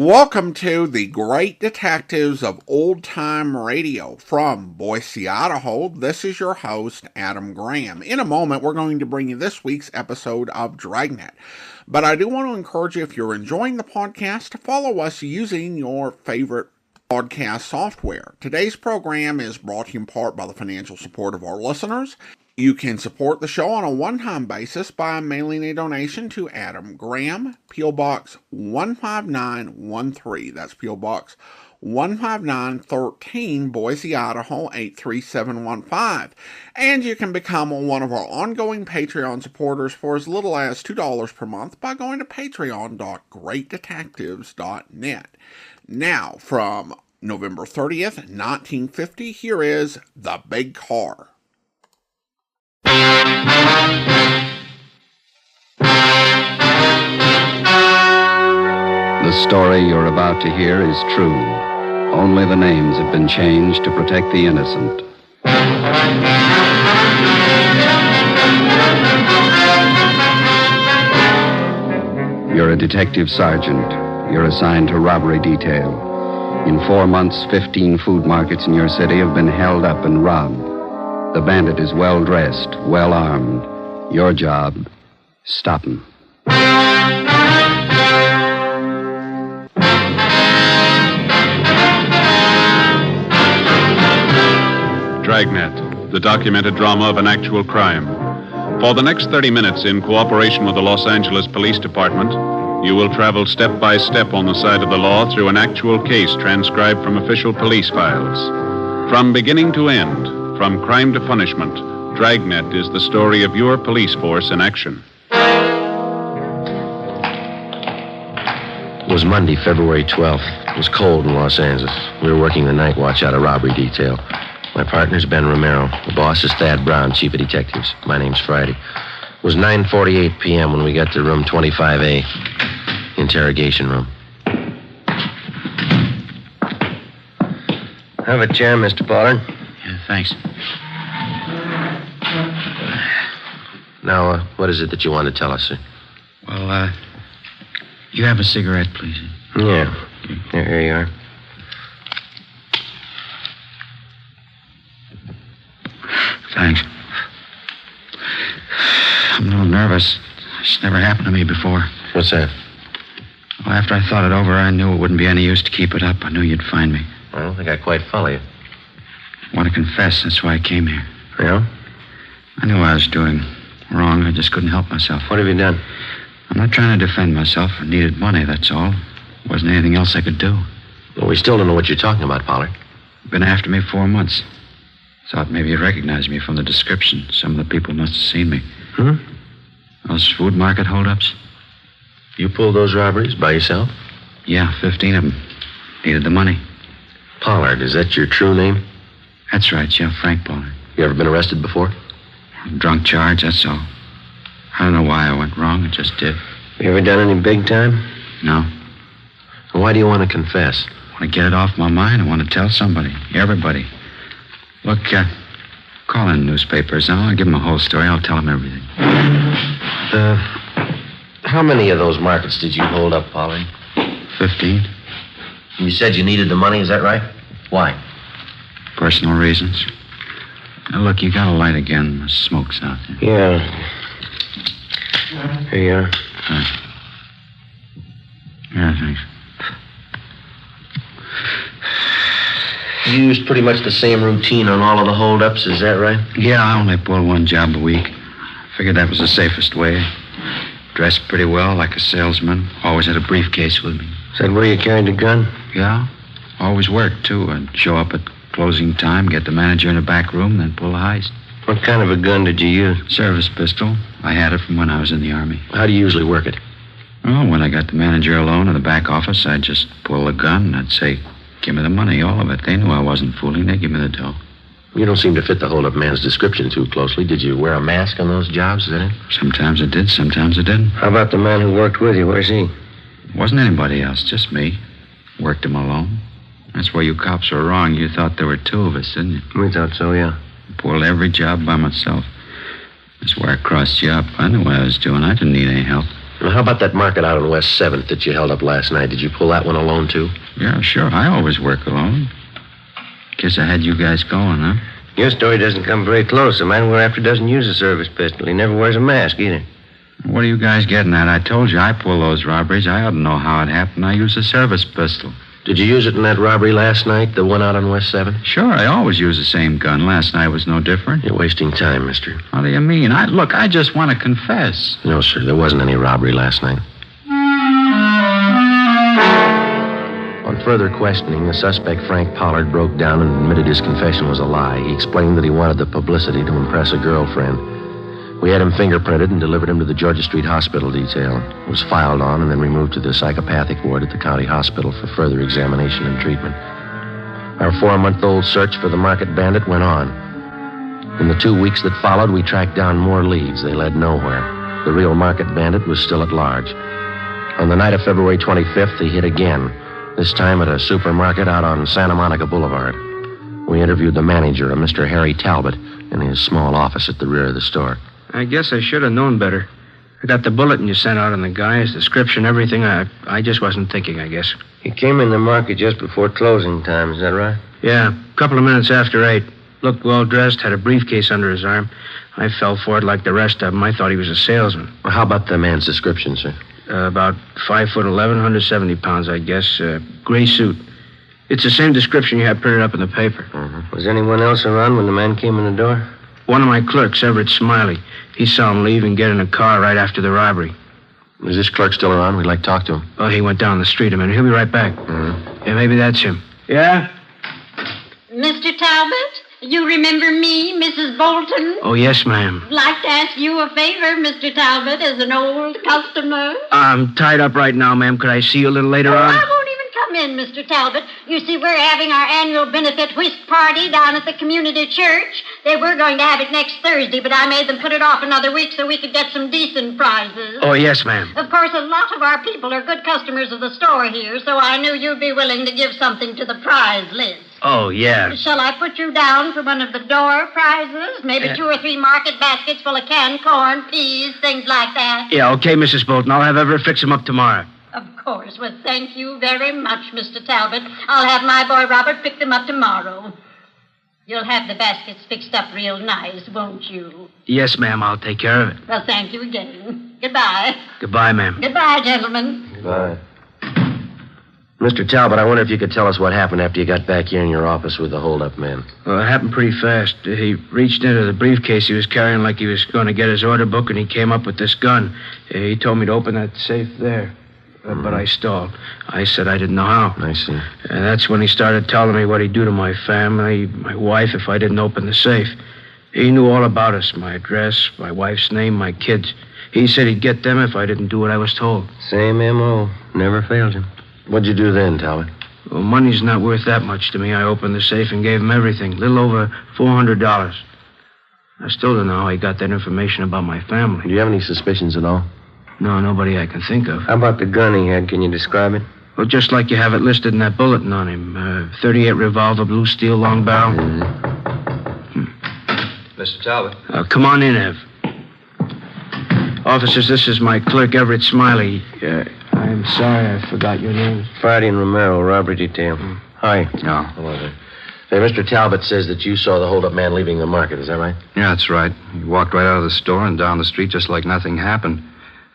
Welcome to the Great Detectives of Old Time Radio from Boise, Idaho. This is your host, Adam Graham. In a moment, we're going to bring you this week's episode of Dragnet. But I do want to encourage you, if you're enjoying the podcast, to follow us using your favorite podcast software. Today's program is brought to you in part by the financial support of our listeners. You can support the show on a one-time basis by mailing a donation to Adam Graham, P.O. Box 15913. That's P.O. Box 15913, Boise, Idaho 83715. And you can become one of our ongoing Patreon supporters for as little as $2 per month by going to patreon.greatdetectives.net. Now, from November 30th, 1950, here is The Big Car. The story you're about to hear is true. Only the names have been changed to protect the innocent. You're a detective sergeant. You're assigned to robbery detail. In 4 months, 15 food markets in your city have been held up and robbed. The bandit is well-dressed, well-armed. Your job, stop him. Dragnet, the documented drama of an actual crime. For the next 30 minutes, in cooperation with the Los Angeles Police Department, you will travel step by step on the side of the law through an actual case transcribed from official police files. From beginning to end, from crime to punishment, Dragnet is the story of your police force in action. It was Monday, February 12th. It was cold in Los Angeles. We were working the night watch out of robbery detail. My partner's Ben Romero. The boss is Thad Brown, chief of detectives. My name's Friday. It was 9:48 p.m. when we got to room 25A, interrogation room. Have a chair, Mr. Pollard. Yeah, thanks. Now, what is it that you want to tell us, sir? Well, you have a cigarette, please? Yeah. Here you are. Thanks. I'm a little nervous. It's never happened to me before. What's that? Well, after I thought it over, I knew it wouldn't be any use to keep it up. I knew you'd find me. I don't think I quite follow you. I want to confess. That's why I came here. Yeah? I knew I was doing wrong. I just couldn't help myself. What have you done? I'm not trying to defend myself. I needed money, that's all. There wasn't anything else I could do. Well, we still don't know what you're talking about, Pollard. Been after me 4 months. Thought maybe you'd recognize me from the description. Some of the people must have seen me. Those food market holdups? You pulled those robberies by yourself? Yeah, 15 of them. Needed the money. Pollard, is that your true name? That's right, yeah, Frank Pollard. You ever been arrested before? Drunk charge, that's all. I don't know why I went wrong, it just did. You ever done any big time? No. Well, why do you want to confess? I want to get it off my mind. I want to tell somebody, everybody. Look, call in newspapers now. I'll give them the whole story. I'll tell them everything. How many of those markets did you hold up, Pollard? 15. You said you needed the money, is that right? Why? Personal reasons. Now, look, you got a light again. The smoke's out there. Yeah. Here you are. Yeah, thanks. You used pretty much the same routine on all of the holdups, is that right? Yeah, I only pull one job a week. Figured that was the safest way. Dressed pretty well, like a salesman. Always had a briefcase with me. Is that where you carried the gun? Yeah. Always worked, too. I'd show up at closing time, get the manager in the back room, then pull the heist. What kind of a gun did you use? Service pistol. I had it from when I was in the Army. How do you usually work it? Well, when I got the manager alone in the back office, I'd just pull the gun and I'd say, give me the money, all of it. They knew I wasn't fooling. They'd give me the dough. You don't seem to fit the hold-up man's description too closely. Did you wear a mask on those jobs, is that it? Sometimes I did, sometimes I didn't. How about the man who worked with you? Where's he? Wasn't anybody else, just me. Worked him alone. That's where you cops were wrong. You thought there were two of us, didn't you? We thought so, yeah. Pulled every job by myself. That's where I crossed you up. I knew what I was doing. I didn't need any help. Now, how about that market out on West 7th that you held up last night? Did you pull that one alone, too? Yeah, sure. I always work alone. Guess I had you guys going, huh? Your story doesn't come very close. The man we're after doesn't use a service pistol. He never wears a mask, either. What are you guys getting at? I told you I pull those robberies. I ought to know how it happened. I use a service pistol. Did you use it in that robbery last night, the one out on West 7th? Sure, I always use the same gun. Last night was no different. You're wasting time, mister. What do you mean? Look, I just want to confess. No, sir, there wasn't any robbery last night. On further questioning, the suspect, Frank Pollard, broke down and admitted his confession was a lie. He explained that he wanted the publicity to impress a girlfriend. We had him fingerprinted and delivered him to the Georgia Street Hospital detail. He was filed on and then removed to the psychopathic ward at the county hospital for further examination and treatment. Our 4-month-old search for the market bandit went on. In the 2 weeks that followed, we tracked down more leads. They led nowhere. The real market bandit was still at large. On the night of February 25th, he hit again, this time at a supermarket out on Santa Monica Boulevard. We interviewed the manager, a Mr. Harry Talbot, in his small office at the rear of the store. I guess I should have known better. I got the bulletin you sent out on the guy, his description, everything. I just wasn't thinking, I guess. He came in the market just before closing time, is that right? Yeah, a couple of minutes after 8. Looked well-dressed, had a briefcase under his arm. I fell for it like the rest of them. I thought he was a salesman. Well, how about the man's description, sir? About 5'11", 170 pounds, I guess. Gray suit. It's the same description you had printed up in the paper. Mm-hmm. Was anyone else around when the man came in the door? One of my clerks, Everett Smiley. He saw him leave and get in a car right after the robbery. Is this clerk still around? We'd like to talk to him. Oh, he went down the street a minute. He'll be right back. Mm-hmm. Yeah, maybe that's him. Yeah? Mr. Talbot, you remember me, Mrs. Bolton? Oh, yes, ma'am. I'd like to ask you a favor, Mr. Talbot, as an old customer. I'm tied up right now, ma'am. Could I see you a little later on? I won't even come in, Mr. Talbot. You see, we're having our annual benefit whist party down at the community church. They were going to have it next Thursday, but I made them put it off another week so we could get some decent prizes. Oh, yes, ma'am. Of course, a lot of our people are good customers of the store here, so I knew you'd be willing to give something to the prize list. Oh, yeah. Shall I put you down for one of the door prizes? Maybe 2 or 3 market baskets full of canned corn, peas, things like that. Yeah, okay, Mrs. Bolton. I'll have Everett fix them up tomorrow. Of course. Well, thank you very much, Mr. Talbot. I'll have my boy Robert pick them up tomorrow. You'll have the baskets fixed up real nice, won't you? Yes, ma'am. I'll take care of it. Well, thank you again. Goodbye. Goodbye, ma'am. Goodbye, gentlemen. Goodbye. Mr. Talbot, I wonder if you could tell us what happened after you got back here in your office with the hold-up man. Well, it happened pretty fast. He reached into the briefcase he was carrying like he was going to get his order book, and he came up with this gun. He told me to open that safe there. But I stalled. I said I didn't know how. I see. And that's when he started telling me what he'd do to my family, my wife, if I didn't open the safe. He knew all about us, my address, my wife's name, my kids. He said he'd get them if I didn't do what I was told. Same M.O. Never failed him. What'd you do then, Talbot? Well, money's not worth that much to me. I opened the safe and gave him everything. A little over $400. I still don't know how he got that information about my family. Do you have any suspicions at all? No, nobody I can think of. How about the gun he had? Can you describe it? Well, just like you have it listed in that bulletin on him. 38 revolver, blue steel, long barrel. Mr. Talbot. Come on in, Ev. Officers, this is my clerk, Everett Smiley. I'm sorry I forgot your name. Friday and Romero, robbery detail. Hi. No. Hello there. Hey, Mr. Talbot says that you saw the hold-up man leaving the market. Is that right? Yeah, that's right. He walked right out of the store and down the street just like nothing happened.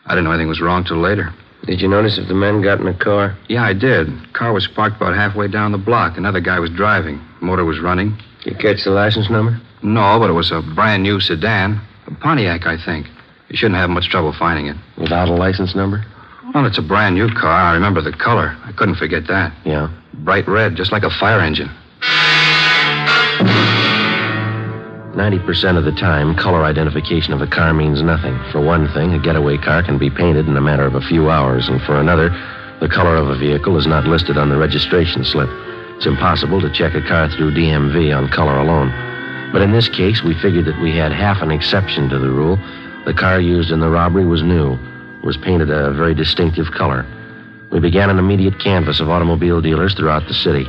I didn't know anything was wrong till later. Did you notice if the man got in a car? Yeah, I did. Car was parked about halfway down the block. Another guy was driving. Motor was running. Did you catch the license number? No, but it was a brand new sedan. A Pontiac, I think. You shouldn't have much trouble finding it. Without a license number? Well, it's a brand new car. I remember the color. I couldn't forget that. Yeah. Bright red, just like a fire engine. 90% of the time, color identification of a car means nothing. For one thing, a getaway car can be painted in a matter of a few hours, and for another, the color of a vehicle is not listed on the registration slip. It's impossible to check a car through DMV on color alone. But in this case, we figured that we had half an exception to the rule. The car used in the robbery was new, was painted a very distinctive color. We began an immediate canvass of automobile dealers throughout the city.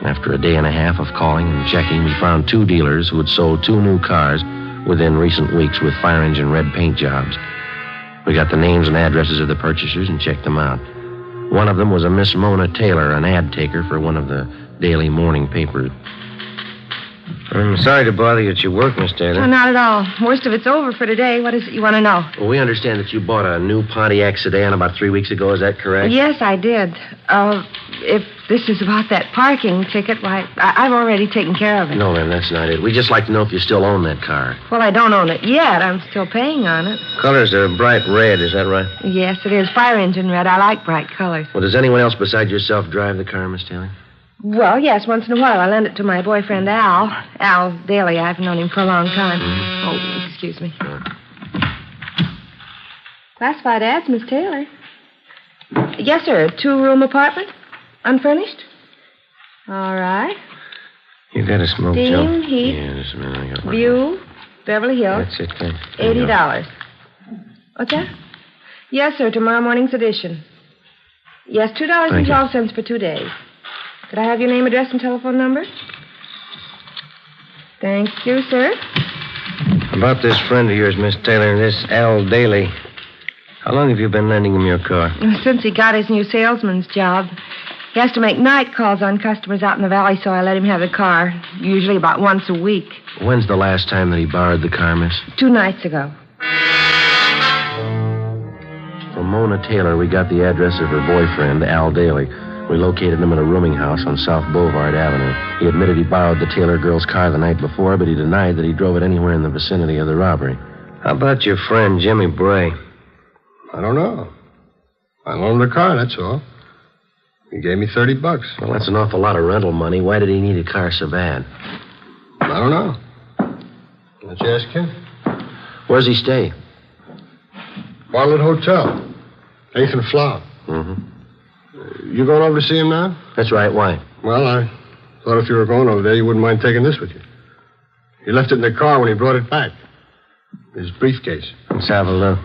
After a day and a half of calling and checking, we found 2 dealers who had sold 2 new cars within recent weeks with fire engine red paint jobs. We got the names and addresses of the purchasers and checked them out. One of them was a Miss Mona Taylor, an ad taker for one of the daily morning papers. I'm sorry to bother you at your work, Miss Taylor. No, not at all. Most of it's over for today. What is it you want to know? Well, we understand that you bought a new Pontiac sedan about 3 weeks ago. Is that correct? Yes, I did. If this is about that parking ticket, why, I've already taken care of it. No, ma'am, that's not it. We'd just like to know if you still own that car. Well, I don't own it yet. I'm still paying on it. Colors are bright red, is that right? Yes, it is. Fire engine red. I like bright colors. Well, does anyone else besides yourself drive the car, Miss Taylor? Well, yes, once in a while. I lend it to my boyfriend, Al. Al Daly. I've known him for a long time. Oh, excuse me. Sure. Classified ads, Miss Taylor. Yes, sir. 2-room apartment? Unfurnished? All right. You got a smoke, Steam, Joe? heat, Yeah, just a minute. I got one. view, Beverly Hills. That's it, thanks. $80. What's that? Yes, sir. Tomorrow morning's edition. Yes, $2.12 for 2 days. Could I have your name, address, and telephone number? Thank you, sir. About this friend of yours, Miss Taylor, this Al Daly. How long have you been lending him your car? Since he got his new salesman's job. He has to make night calls on customers out in the valley, so I let him have the car, usually about once a week. When's the last time that he borrowed the car, miss? 2 nights ago. From Mona Taylor, we got the address of her boyfriend, Al Daly. We located him in a rooming house on South Boulevard Avenue. He admitted he borrowed the Taylor girl's car the night before, but he denied that he drove it anywhere in the vicinity of the robbery. How about your friend, Jimmy Bray? I don't know. I loaned the car, that's all. He gave me $30. Well, that's an awful lot of rental money. Why did he need a car so bad? I don't know. Why don't you ask him? Where's he stay? Bartlett Hotel. 8th and Flower. Mm-hmm. You going over to see him now? That's right. Why? Well, I thought if you were going over there, you wouldn't mind taking this with you. He left it in the car when he brought it back. His briefcase. Let's have a look.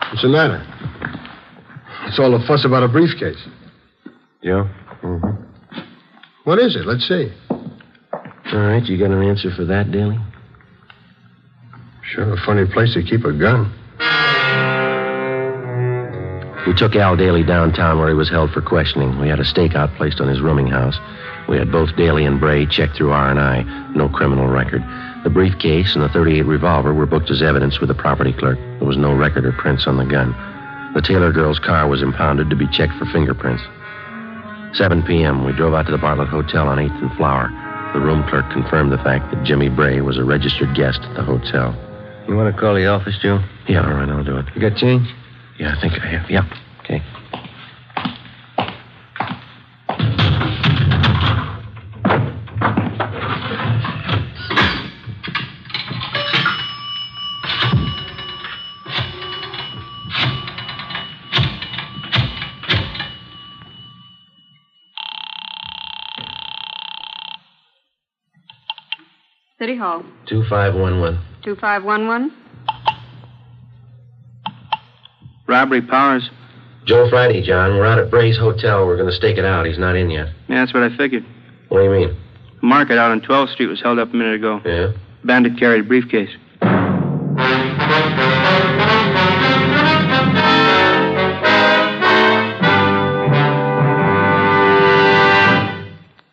What's the matter? What's all the fuss about a briefcase? Joe? Mm-hmm. What is it? Let's see. All right, you got an answer for that, Daly? Sure a funny place to keep a gun. We took Al Daly downtown where he was held for questioning. We had a stakeout placed on his rooming house. We had both Daly and Bray checked through R&I. No criminal record. The briefcase and the .38 revolver were booked as evidence with the property clerk. There was no record or prints on the gun. The Taylor girl's car was impounded to be checked for fingerprints. 7 p.m., we drove out to the Bartlett Hotel on 8th and Flower. The room clerk confirmed the fact that Jimmy Bray was a registered guest at the hotel. You want to call the office, Joe? Yeah, all right, I'll do it. You got change? Yeah, I think I have. Yeah, okay. City Hall. 2511. 2511. Robbery, Powers. Joe Friday, John. We're out at Bray's Hotel. We're going to stake it out. He's not in yet. Yeah, that's what I figured. What do you mean? The market out on 12th Street was held up a minute ago. Yeah? Bandit carried a briefcase.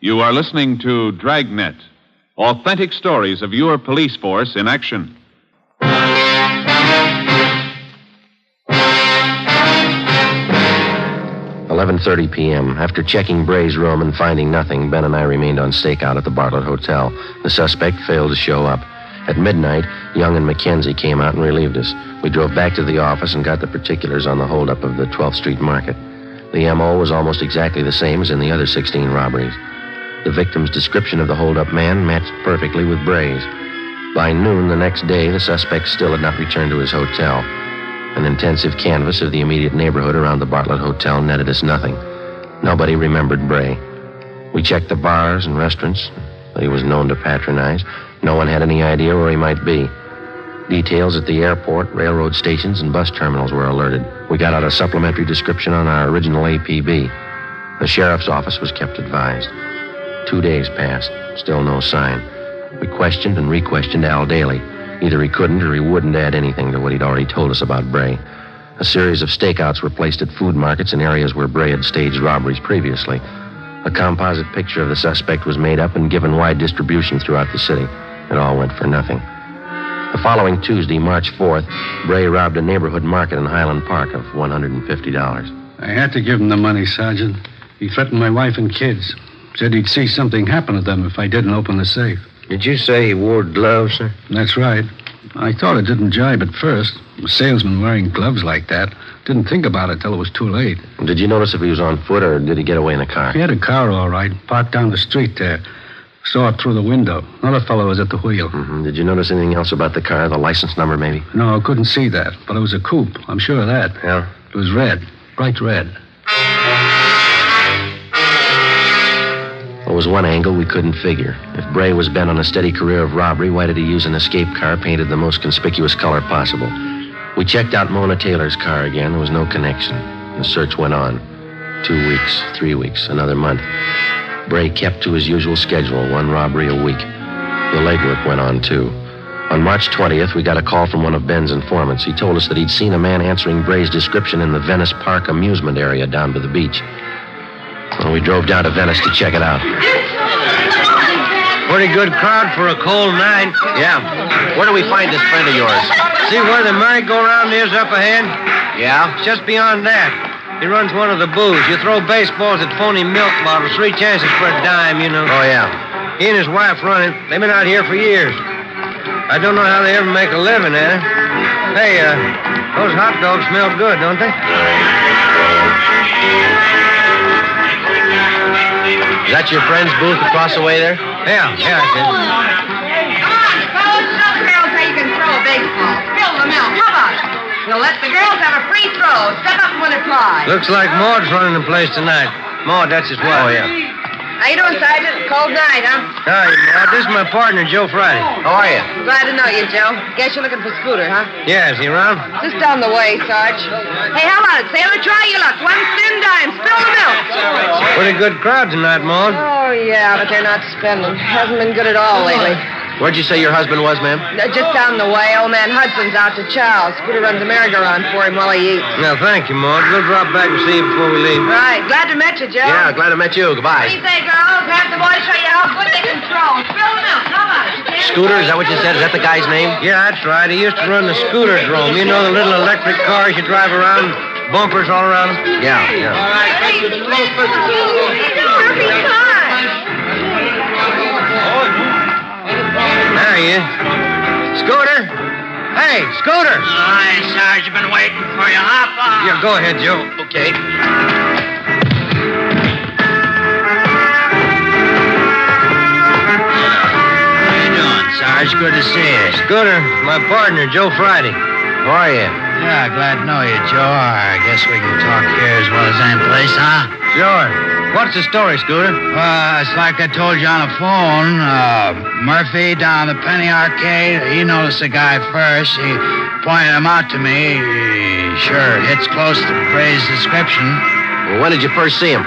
You are listening to Dragnet, authentic stories of your police force in action. 11:30 p.m. After checking Bray's room and finding nothing, Ben and I remained on stakeout at the Bartlett Hotel. The suspect failed to show up. At midnight, Young and McKenzie came out and relieved us. We drove back to the office and got the particulars on the holdup of the 12th Street Market. The M.O. was almost exactly the same as in the other 16 robberies. The victim's description of the holdup man matched perfectly with Bray's. By noon the next day, the suspect still had not returned to his hotel. An intensive canvass of the immediate neighborhood around the Bartlett Hotel netted us nothing. Nobody remembered Bray. We checked the bars and restaurants that he was known to patronize. No one had any idea where he might be. Details at the airport, railroad stations, and bus terminals were alerted. We got out a supplementary description on our original APB. The sheriff's office was kept advised. 2 days passed. Still no sign. We questioned and re-questioned Al Daly. Either he couldn't or he wouldn't add anything to what he'd already told us about Bray. A series of stakeouts were placed at food markets in areas where Bray had staged robberies previously. A composite picture of the suspect was made up and given wide distribution throughout the city. It all went for nothing. The following Tuesday, March 4th, Bray robbed a neighborhood market in Highland Park of $150. I had to give him the money, Sergeant. He threatened my wife and kids. Said he'd see something happen to them if I didn't open the safe. Did you say he wore gloves, sir? That's right. I thought it didn't jibe at first. A salesman wearing gloves like that. Didn't think about it till it was too late. Did you notice if he was on foot or did he get away in a car? He had a car, all right, parked down the street there. Saw it through the window. Another fellow was at the wheel. Mm-hmm. Did you notice anything else about the car? The license number, maybe? No, I couldn't see that. But it was a coupe. I'm sure of that. Yeah? It was red. Bright red. There was one angle we couldn't figure. If Bray was bent on a steady career of robbery, why did he use an escape car painted the most conspicuous color possible? We checked out Mona Taylor's car again. There was no connection. The search went on. 2 weeks, 3 weeks, another month. Bray kept to his usual schedule, one robbery a week. The legwork went on, too. On March 20th, we got a call from one of Ben's informants. He told us that he'd seen a man answering Bray's description in the Venice Park amusement area down by the beach. Well, we drove down to Venice to check it out. Pretty good crowd for a cold night. Yeah. Where do we find this friend of yours? See where the merry-go-round is up ahead? Yeah? It's just beyond that. He runs one of the booths. You throw baseballs at phony milk bottles. 3 chances for a dime, you know. Oh, yeah. He and his wife run it. They've been out here for years. I don't know how they ever make a living at it. Hey, those hot dogs smell good, don't they? Is that your friend's booth across the way there? Yeah, it's it. Come on, fellas. Show the girls how you can throw a baseball. Spill the milk. How about it? You'll let the girls have a free throw. Step up and win a prize. Looks like Maud's running the place tonight. Maud, that's his wife. Oh, yeah. How you doing, Sergeant? Cold night, huh? Hi, Maud. This is my partner, Joe Friday. How are you? Glad to know you, Joe. Guess you're looking for Scooter, huh? Yeah, is he around? Just down the way, Sarge. Hey, how about it, Sailor? Try your luck. 1 spin dime. Spill the milk. Pretty good crowd tonight, Maud. Oh, yeah, but they're not spending. Hasn't been good at all lately. Where'd you say your husband was, ma'am? Just down the way. Old man Hudson's out to chow. Scooter runs a merry-go-round for him while he eats. Now, thank you, Maud. We'll drop back and see you before we leave. Right. Glad to meet you, Joe. Yeah, glad to meet you. Goodbye. What do you say, girls? Have the boys show you how good they can throw. Spill the milk. How about it? Scooter, is that what you said? Is that the guy's name? Yeah, that's right. He used to run the scooter drome. You know, the little electric cars you drive around, bumpers all around them? Yeah, yeah. All right, cut to the close for the There he is. Scooter? Hey, Scooter! Hi, Sarge. I've been waiting for you. Hop on. Yeah, go ahead, Joe. Okay. How you doing, Sarge? Good to see you. Scooter, my partner, Joe Friday. How are you? Yeah, glad to know you, Joe. I guess we can talk here as well as any place, huh? Sure. What's the story, Scooter? It's like I told you on the phone. Murphy down the Penny Arcade, he noticed the guy first. He pointed him out to me. He sure hits close to Bray's description. Well, when did you first see him?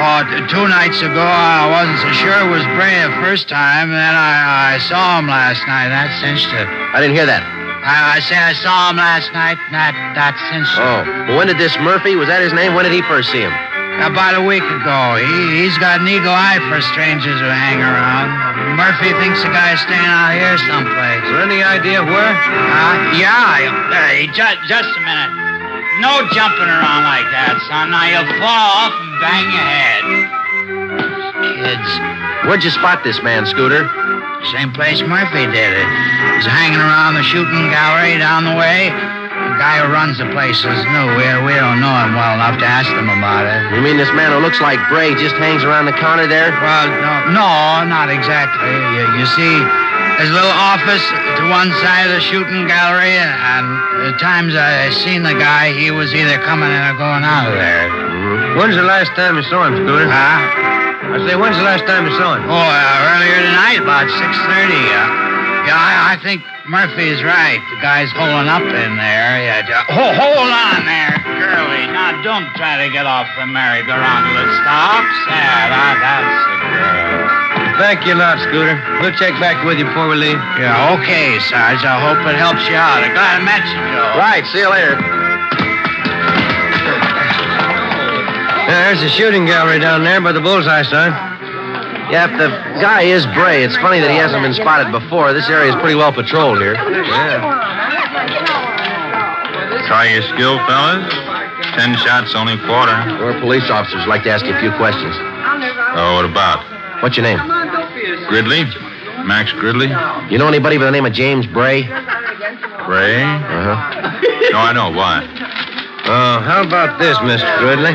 Oh, 2 nights ago, I wasn't so sure it was Bray the first time. Then I saw him last night. That cinched it. I didn't hear that. I say I saw him last night. That cinched it. Oh, well, when did this Murphy, was that his name? When did he first see him? About a week ago. He's got an eagle eye for strangers who hang around. Murphy thinks the guy's staying out here someplace. Is there any idea where? Yeah. Hey, just a minute. No jumping around like that, son. Now you'll fall off and bang your head. Kids. Where'd you spot this man, Scooter? Same place Murphy did it. He's hanging around the shooting gallery down the way. The guy who runs the place is new. We don't know him well enough to ask him about it. You mean this man who looks like Bray just hangs around the counter there? Well, no, not exactly. You see, there's a little office to one side of the shooting gallery, and the times I seen the guy, he was either coming in or going out of there. Mm-hmm. When's the last time you saw him, Scooter? Huh? I say, when's the last time you saw him? Oh, earlier tonight, about 6:30. I think Murphy's right. The guy's holding up in there. Hold on there, girlie. Now, don't try to get off the merry-go-round till it stops. Yeah, that's the girl. Thank you a lot, Scooter. We'll check back with you before we leave. Yeah, okay, Sarge. I hope it helps you out. I'm glad I met you, Joe. Right, see you later. There's the shooting gallery down there by the bullseye, son. Yeah, if the guy is Bray, it's funny that he hasn't been spotted before. This area is pretty well patrolled here. Yeah. Try your skill, fellas. 10 shots, only quarter. We're police officers. Like to ask you a few questions. Oh, what about? What's your name? Gridley? Max Gridley? You know anybody by the name of James Bray? Bray? Uh-huh. No, I know. Why? How about this, Mr. Gridley?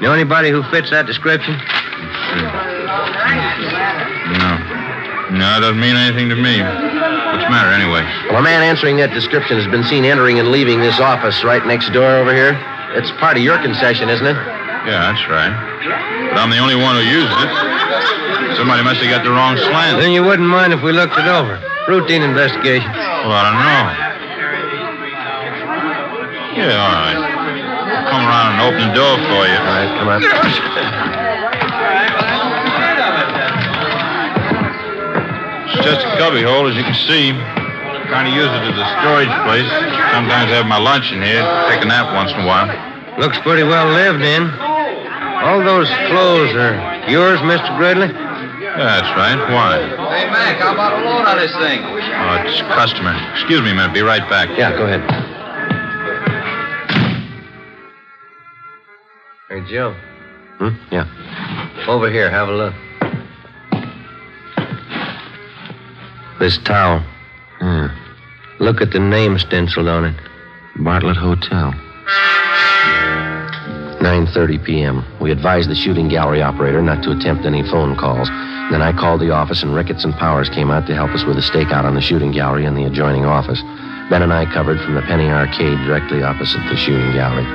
Know anybody who fits that description? No, it doesn't mean anything to me. What's the matter, anyway? Well, a man answering that description has been seen entering and leaving this office right next door over here. It's part of your concession, isn't it? Yeah, that's right. But I'm the only one who uses it. Somebody must have got the wrong slant. Then you wouldn't mind if we looked it over. Routine investigation. Well, I don't know. Yeah, all right. I'll come around and open the door for you. All right, come on. It's just a cubby hole, as you can see. Trying to use it as a storage place. Sometimes I have my lunch in here. Take a nap once in a while. Looks pretty well lived in. All those clothes are yours, Mr. Gridley? Yeah, that's right. Why? Hey, Mac, how about a load on this thing? Oh, it's a customer. Excuse me a minute. Be right back. Yeah, go ahead. Hey, Joe. Yeah. Over here, have a look. This towel. Look at the name stenciled on it. Bartlett Hotel. 9:30 p.m. We advised the shooting gallery operator not to attempt any phone calls. Then I called the office, and Ricketts and Powers came out to help us with a stakeout on the shooting gallery and the adjoining office. Ben and I covered from the Penny Arcade directly opposite the shooting gallery.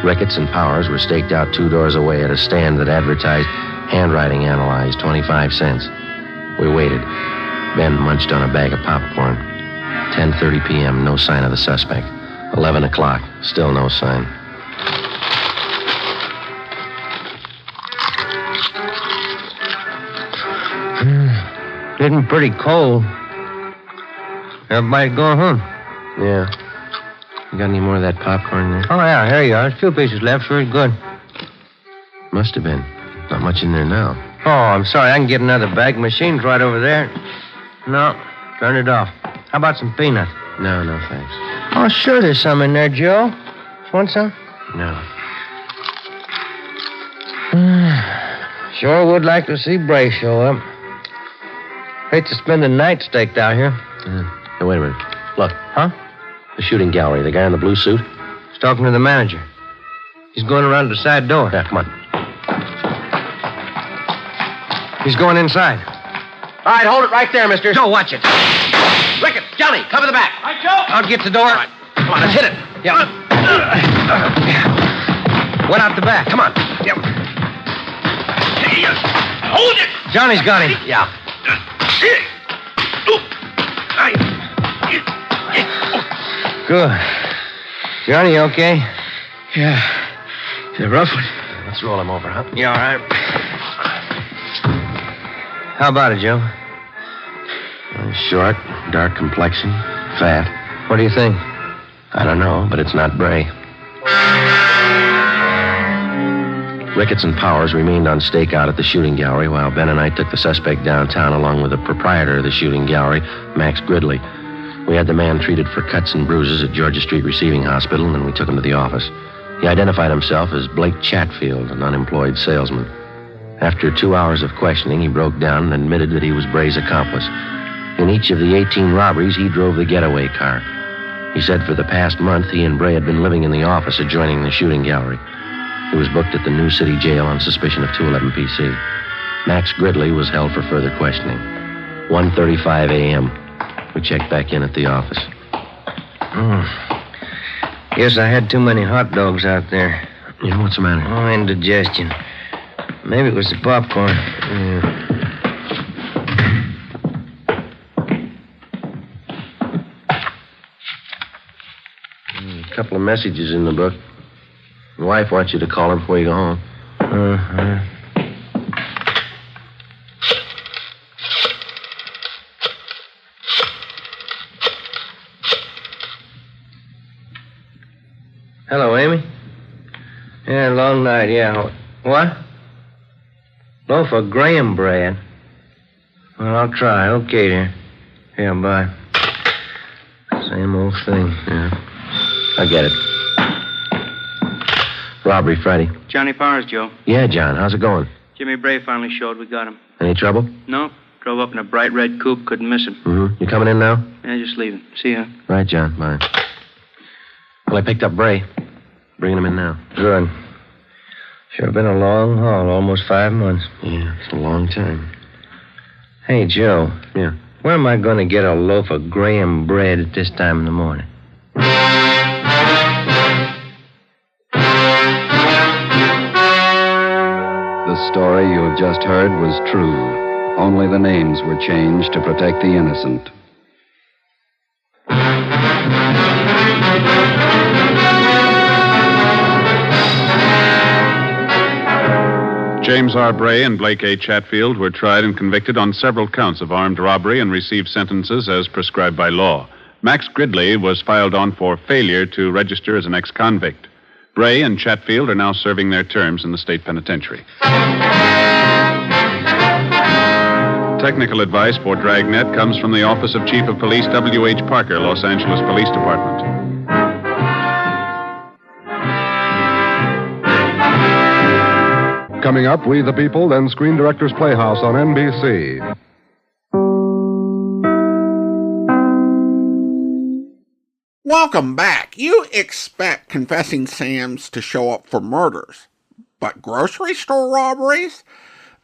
Ricketts and Powers were staked out 2 doors away at a stand that advertised handwriting analyzed, 25 cents. We waited. Ben munched on a bag of popcorn. 10:30 p.m., no sign of the suspect. 11 o'clock, still no sign. Getting pretty cold. Everybody going home? Yeah. You got any more of that popcorn there? Oh, yeah, here you are. There's 2 pieces left. Very good. Must have been. Not much in there now. Oh, I'm sorry. I can get another bag. Machine's right over there. No, turn it off. How about some peanuts? No, thanks. Oh, sure there's some in there, Joe. Want some? No. Sure would like to see Bray show up. Hate to spend the night staked out here. Hey, wait a minute. Look. Huh? The shooting gallery. The guy in the blue suit? He's talking to the manager. He's going around the side door. Yeah, come on. He's going inside. All right, hold it right there, mister. Joe, watch it. Ricketts, Johnny, cover the back. Hi, Joe. I'll get the door. All right. Come on, let's hit it. Yeah. What out the back? Come on. Yep. Hold it. Johnny's got him. Yeah. Good. Johnny, you okay? Yeah. It's a rough one. Let's roll him over, huh? Yeah, all right. How about it, Joe? Short, dark complexion, fat. What do you think? I don't know, but it's not Bray. Ricketts and Powers remained on stakeout at the shooting gallery while Ben and I took the suspect downtown along with the proprietor of the shooting gallery, Max Gridley. We had the man treated for cuts and bruises at Georgia Street Receiving Hospital, and then we took him to the office. He identified himself as Blake Chatfield, an unemployed salesman. After 2 hours of questioning, he broke down and admitted that he was Bray's accomplice. In each of the 18 robberies, he drove the getaway car. He said for the past month, he and Bray had been living in the office adjoining the shooting gallery. He was booked at the New City Jail on suspicion of 211 PC. Max Gridley was held for further questioning. 1:35 a.m. We checked back in at the office. Guess I had too many hot dogs out there. Yeah, what's the matter? Oh, indigestion. Maybe it was the popcorn. A couple of messages in the book. Your wife wants you to call her before you go home. right, yeah. What? Loaf of graham bread? Well, I'll try. Okay, dear. Yeah, bye. Same old thing. Yeah. I get it. Robbery, Friday. Johnny Powers, Joe. Yeah, John. How's it going? Jimmy Bray finally showed. We got him. Any trouble? No. Drove up in a bright red coupe. Couldn't miss him. Mm-hmm. You coming in now? Yeah, just leaving. See ya. Right, John. Bye. Well, I picked up Bray. Bringing him in now. Good. Sure been a long haul. Almost 5 months. Yeah, it's a long time. Hey, Joe. Yeah? Where am I going to get a loaf of graham bread at this time in the morning? The story you have just heard was true. Only the names were changed to protect the innocent. James R. Bray and Blake A. Chatfield were tried and convicted on several counts of armed robbery and received sentences as prescribed by law. Max Gridley was filed on for failure to register as an ex-convict. Bray and Chatfield are now serving their terms in the state penitentiary. Technical advice for Dragnet comes from the Office of Chief of Police W.H. Parker, Los Angeles Police Department. Coming up, We the People, then Screen Directors Playhouse on NBC. Welcome back. You expect Confessing Sam's to show up for murders, but grocery store robberies?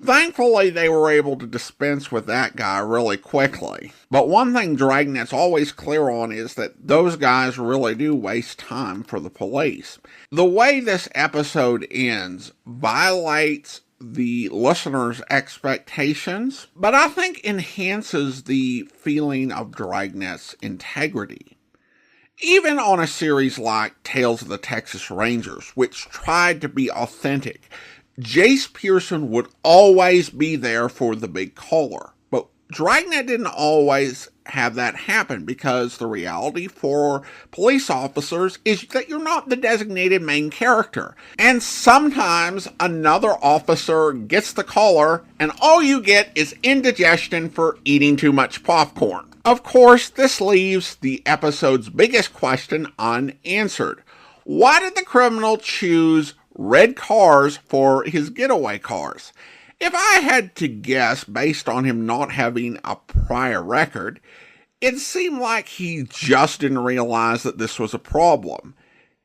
Thankfully, they were able to dispense with that guy really quickly. But one thing Dragnet's always clear on is that those guys really do waste time for the police. The way this episode ends violates the listener's expectations, but I think enhances the feeling of Dragnet's integrity. Even on a series like Tales of the Texas Rangers, which tried to be authentic, Jace Pearson would always be there for the big caller. But Dragnet didn't always have that happen because the reality for police officers is that you're not the designated main character. And sometimes another officer gets the caller and all you get is indigestion for eating too much popcorn. Of course, this leaves the episode's biggest question unanswered. Why did the criminal choose red cars for his getaway cars? If I had to guess, based on him not having a prior record, it seemed like he just didn't realize that this was a problem.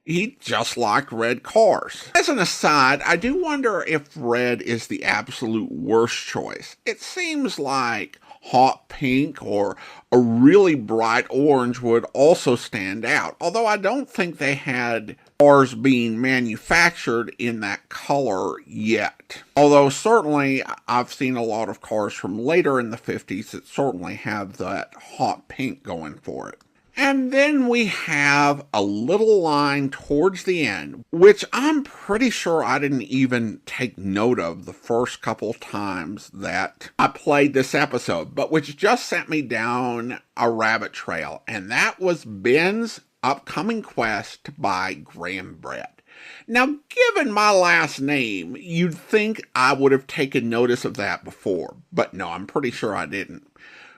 He just liked red cars. As an aside, I do wonder if red is the absolute worst choice. It seems like hot pink or a really bright orange would also stand out, although I don't think they had cars being manufactured in that color yet. Although certainly I've seen a lot of cars from later in the 50s that certainly have that hot pink going for it. And then we have a little line towards the end, which I'm pretty sure I didn't even take note of the first couple times that I played this episode, but which just sent me down a rabbit trail, and that was Ben's upcoming quest to buy graham bread. Now, given my last name, you'd think I would have taken notice of that before, but no, I'm pretty sure I didn't.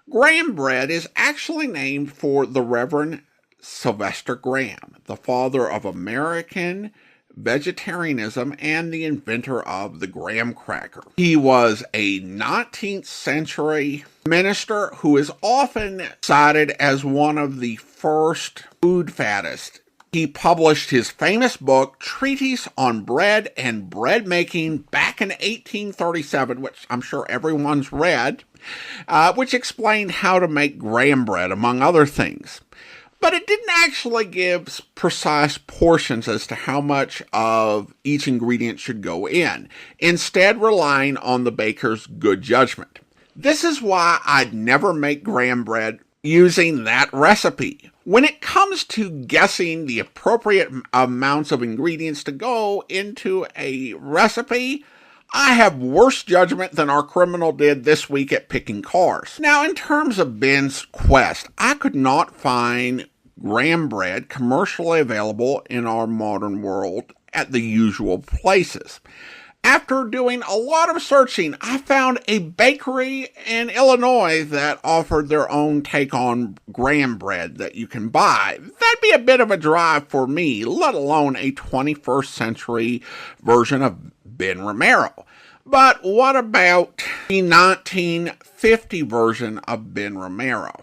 Graham bread is actually named for the Reverend Sylvester Graham, the father of American vegetarianism and the inventor of the graham cracker. He was a 19th century minister who is often cited as one of the first food faddists. He published his famous book, Treatise on Bread and Bread Making, back in 1837, which I'm sure everyone's read, which explained how to make graham bread, among other things. But it didn't actually give precise portions as to how much of each ingredient should go in, instead relying on the baker's good judgment. This is why I'd never make graham bread using that recipe. When it comes to guessing the appropriate amounts of ingredients to go into a recipe, I have worse judgment than our criminal did this week at picking cars. Now, in terms of Ben's quest, I could not find graham bread commercially available in our modern world at the usual places. After doing a lot of searching, I found a bakery in Illinois that offered their own take on graham bread that you can buy. That'd be a bit of a drive for me, let alone a 21st century version of Ben Romero. But what about the 1950 version of Ben Romero?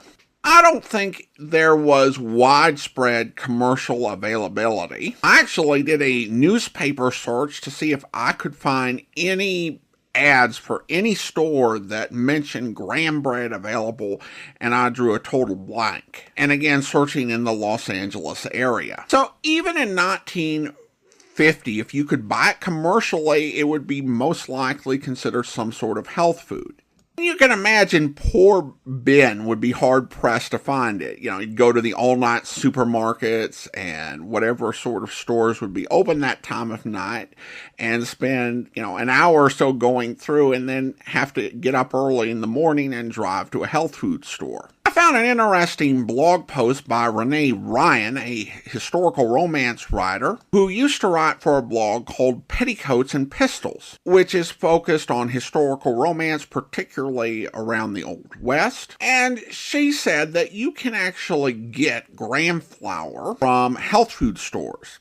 I don't think there was widespread commercial availability. I actually did a newspaper search to see if I could find any ads for any store that mentioned graham bread available, and I drew a total blank. And again, searching in the Los Angeles area. So even in 1950, if you could buy it commercially, it would be most likely considered some sort of health food. You can imagine poor Ben would be hard-pressed to find it. You know, he'd go to the all-night supermarkets and whatever sort of stores would be open that time of night and spend, an hour or so going through and then have to get up early in the morning and drive to a health food store. I found an interesting blog post by Renee Ryan, a historical romance writer, who used to write for a blog called Petticoats and Pistols, which is focused on historical romance, particularly around the Old West. And she said that you can actually get graham flour from health food stores.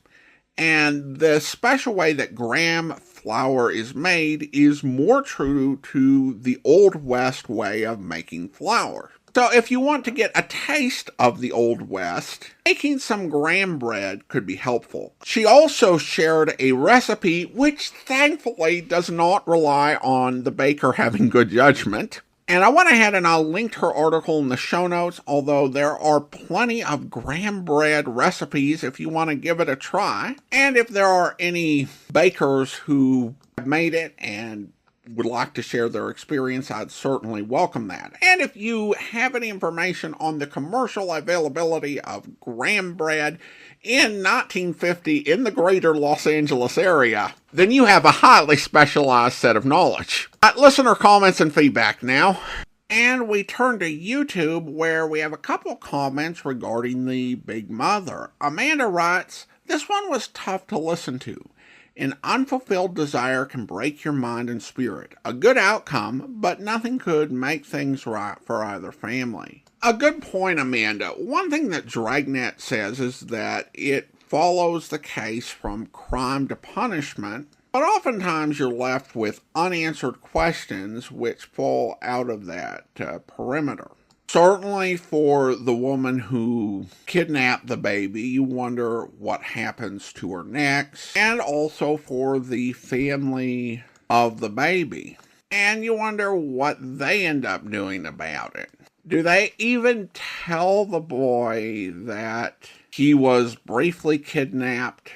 And the special way that graham flour is made is more true to the Old West way of making flour. So if you want to get a taste of the Old West, making some graham bread could be helpful. She also shared a recipe which thankfully does not rely on the baker having good judgment. And I went ahead and I'll link her article in the show notes, although there are plenty of graham bread recipes if you want to give it a try. And if there are any bakers who have made it and would like to share their experience, I'd certainly welcome that. And if you have any information on the commercial availability of graham bread in 1950 in the greater Los Angeles area, then you have a highly specialized set of knowledge. Listener comments and feedback now. And we turn to YouTube, where we have a couple comments regarding the Big Mother. Amanda writes, "This one was tough to listen to. An unfulfilled desire can break your mind and spirit. A good outcome, but nothing could make things right for either family." A good point, Amanda. One thing that Dragnet says is that it follows the case from crime to punishment, but oftentimes you're left with unanswered questions which fall out of that perimeter. Certainly for the woman who kidnapped the baby, you wonder what happens to her next, and also for the family of the baby. And you wonder what they end up doing about it. Do they even tell the boy that he was briefly kidnapped,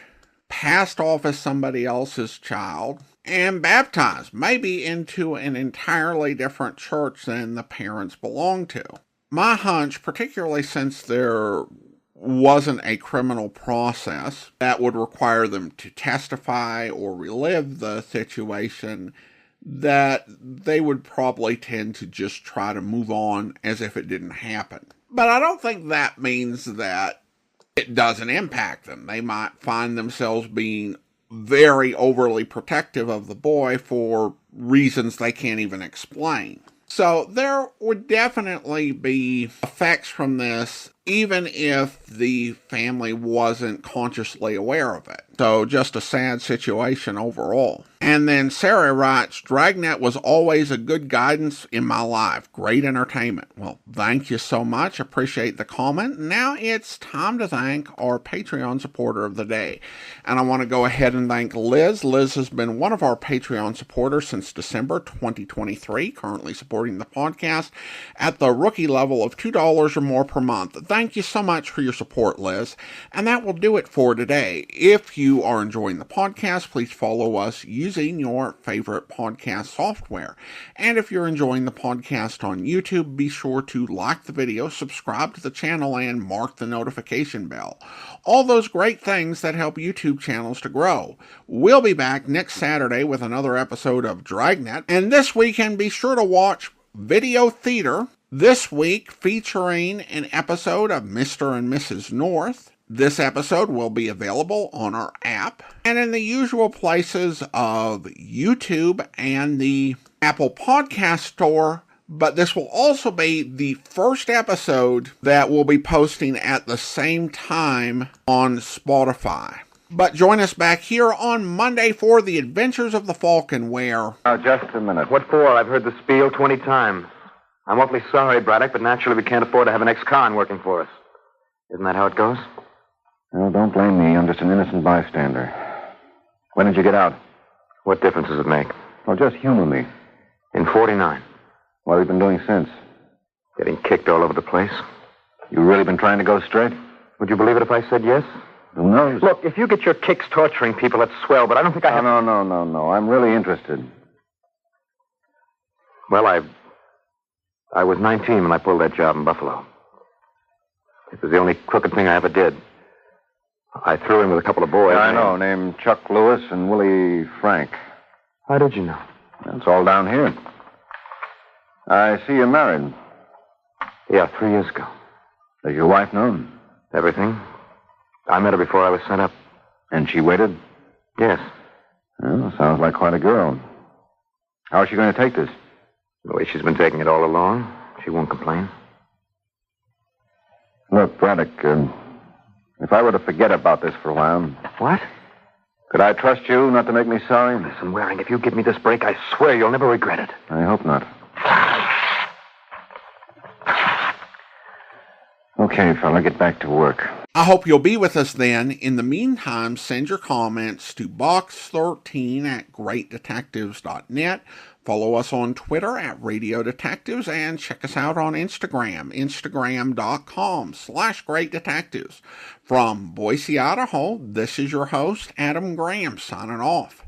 passed off as somebody else's child, and baptized, maybe into an entirely different church than the parents belonged to? My hunch, particularly since there wasn't a criminal process that would require them to testify or relive the situation, that they would probably tend to just try to move on as if it didn't happen. But I don't think that means that it doesn't impact them. They might find themselves being very overly protective of the boy for reasons they can't even explain. So there would definitely be effects from this, even if the family wasn't consciously aware of it. So just a sad situation overall. And then Sarah writes, "Dragnet was always a good guidance in my life. Great entertainment." Well, thank you so much. Appreciate the comment. Now it's time to thank our Patreon supporter of the day. And I want to go ahead and thank Liz. Liz has been one of our Patreon supporters since December 2023, currently supporting the podcast at the rookie level of $2 or more per month. Thank you so much for your support, Liz. And that will do it for today. If you are enjoying the podcast, please follow us using your favorite podcast software. And if you're enjoying the podcast on YouTube, be sure to like the video, subscribe to the channel, and mark the notification bell. All those great things that help YouTube channels to grow. We'll be back next Saturday with another episode of Dragnet. And this weekend, be sure to watch Video Theater, this week featuring an episode of Mr. and Mrs. North. This episode will be available on our app and in the usual places of YouTube and the Apple Podcast Store, but this will also be the first episode that we'll be posting at the same time on Spotify. But join us back here on Monday for the Adventures of the Falcon, where... Just a minute. What for? I've heard the spiel 20 times. I'm awfully sorry, Braddock, but naturally we can't afford to have an ex-con working for us. Isn't that how it goes? Well, don't blame me. I'm just an innocent bystander. When did you get out? What difference does it make? Well, just humor me. In 49. What have you been doing since? Getting kicked all over the place. You really been trying to go straight? Would you believe it if I said yes? Who knows? Look, if you get your kicks torturing people, that's swell, but I don't think I have... No. I'm really interested. Well, I was 19 when I pulled that job in Buffalo. It was the only crooked thing I ever did. I threw in with a couple of boys. Yeah, I know, named Chuck Lewis and Willie Frank. How did you know? It's all down here. I see you're married. Yeah, 3 years ago. Does your wife know? Everything. I met her before I was sent up. And she waited? Yes. Well, sounds like quite a girl. How's she going to take this? The way she's been taking it all along. She won't complain. Look, Braddock, if I were to forget about this for a while... What? Could I trust you not to make me sorry? Listen, Waring, if you give me this break, I swear you'll never regret it. I hope not. Okay, fella, get back to work. I hope you'll be with us then. In the meantime, send your comments to box13@greatdetectives.net. Follow us on Twitter @Radio Detectives and check us out on Instagram, instagram.com/greatdetectives. From Boise, Idaho, this is your host, Adam Graham, signing off.